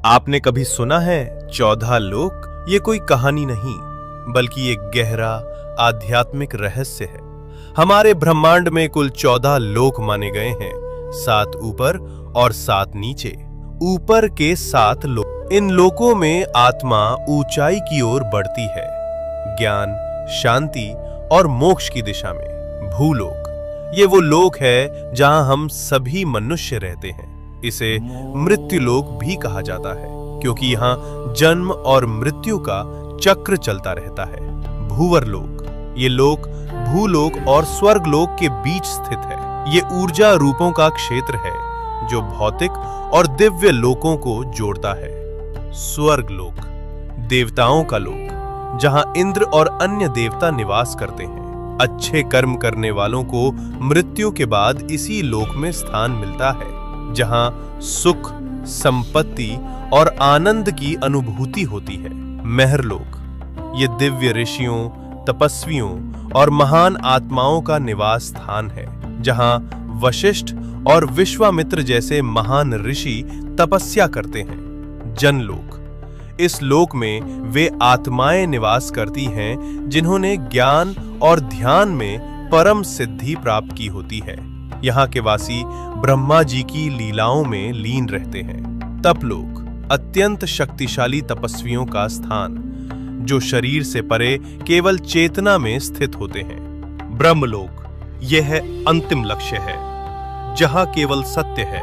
आपने कभी सुना है 14 लोक? ये कोई कहानी नहीं, बल्कि एक गहरा आध्यात्मिक रहस्य है। हमारे ब्रह्मांड में कुल 14 लोक माने गए हैं, 7 ऊपर और 7 नीचे। ऊपर के 7 लोक, इन लोकों में आत्मा ऊंचाई की ओर बढ़ती है, ज्ञान, शांति और मोक्ष की दिशा में। भूलोक, ये वो लोक है जहां हम सभी मनुष्य रहते हैं। इसे मृत्युलोक भी कहा जाता है, क्योंकि यहाँ जन्म और मृत्यु का चक्र चलता रहता है। भूवरलोक, ये लोक भूलोक और स्वर्गलोक के बीच स्थित है। ये ऊर्जा रूपों का क्षेत्र है जो भौतिक और दिव्य लोकों को जोड़ता है। स्वर्गलोक, देवताओं का लोक, जहां इंद्र और अन्य देवता निवास करते हैं। अच्छे कर्म करने वालों को मृत्यु के बाद इसी लोक में स्थान मिलता है, जहां सुख, संपत्ति और आनंद की अनुभूति होती है। महरलोक, ये दिव्य ऋषियों, तपस्वियों और महान आत्माओं का निवास स्थान है, जहां वशिष्ठ और विश्वामित्र जैसे महान ऋषि तपस्या करते हैं। जनलोक, इस लोक में वे आत्माएं निवास करती हैं जिन्होंने ज्ञान और ध्यान में परम सिद्धि प्राप्त की होती है। यहाँ के वासी ब्रह्मा जी की लीलाओं में लीन रहते हैं। तपलोक, अत्यंत शक्तिशाली तपस्वियों का स्थान, जो शरीर से परे केवल चेतना में स्थित होते हैं। ब्रह्मलोक, यह अंतिम लक्ष्य है, जहां केवल सत्य है,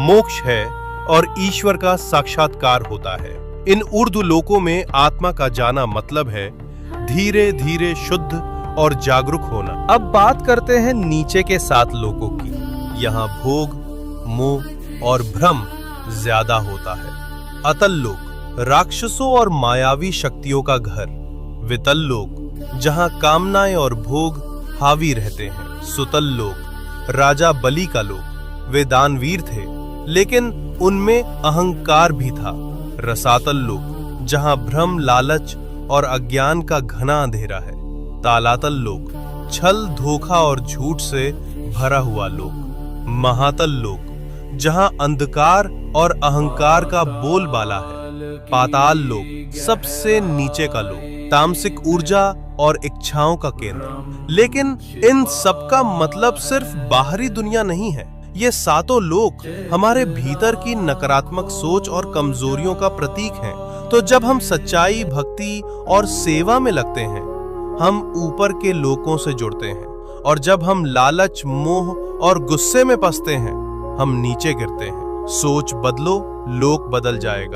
मोक्ष है और ईश्वर का साक्षात्कार होता है। इन ऊर्ध्व लोकों में आत्मा का जाना मतलब है धीरे धीरे शुद्ध और जागरूक होना। अब बात करते हैं नीचे के 7 लोकों की। यहाँ भोग, मोह और भ्रम ज्यादा होता है। अतल लोक, राक्षसों और मायावी शक्तियों का घर। वितल लोक, जहाँ कामनाएं और भोग हावी रहते हैं। सुतल लोक, राजा बलि का लोक। वे दानवीर थे, लेकिन उनमें अहंकार भी था। रसातल लोक, जहाँ भ्रम, लालच और अज्ञान का घना अंधेरा है। तालातल लोक, छल, धोखा और झूठ से भरा हुआ लोक। महातल लोक, जहां अंधकार और अहंकार का बोलबाला है। पाताल लोक, सबसे नीचे का लोक, तामसिक ऊर्जा और इच्छाओं का केंद्र। लेकिन इन सब का मतलब सिर्फ बाहरी दुनिया नहीं है। ये 7 लोक हमारे भीतर की नकारात्मक सोच और कमजोरियों का प्रतीक हैं। तो जब हम सच्चाई, भक्ति और सेवा में लगते हैं, हम ऊपर के लोकों से जुड़ते हैं, और जब हम लालच, मोह और गुस्से में फंसते हैं, हम नीचे गिरते हैं। सोच बदलो, लोक बदल जाएगा।